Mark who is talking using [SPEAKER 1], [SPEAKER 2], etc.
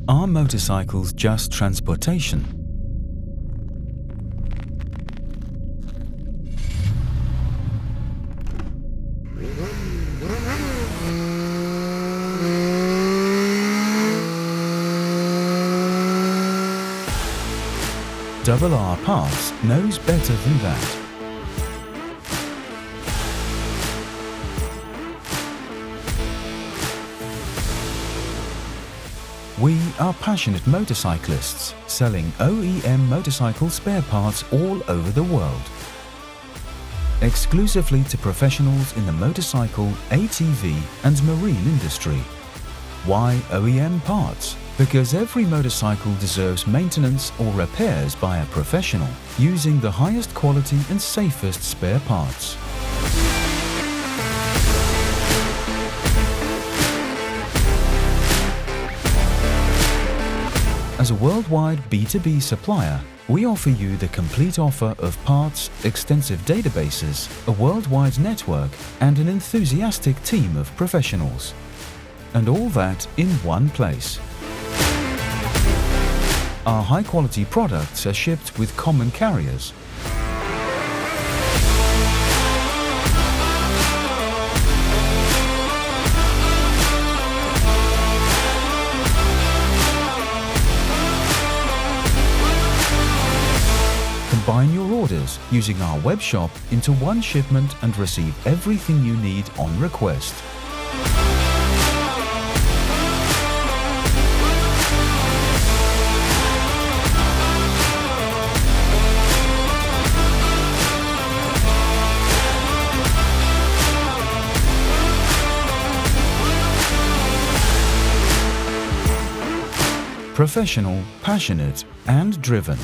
[SPEAKER 1] Are motorcycles just transportation? R Parts knows better than that. We are passionate motorcyclists selling OEM motorcycle spare parts all over the world. Exclusively to professionals in the motorcycle, ATV and marine industry. Why OEM parts? Because every motorcycle deserves maintenance or repairs by a professional, using the highest quality and safest spare parts. As a worldwide B2B supplier, we offer you the complete offer of parts, extensive databases, a worldwide network, and an enthusiastic team of professionals. And all that in one place. Our high-quality products are shipped with common carriers. Combine your orders using our web shop into one shipment and receive everything you need on request. Professional, passionate, and driven.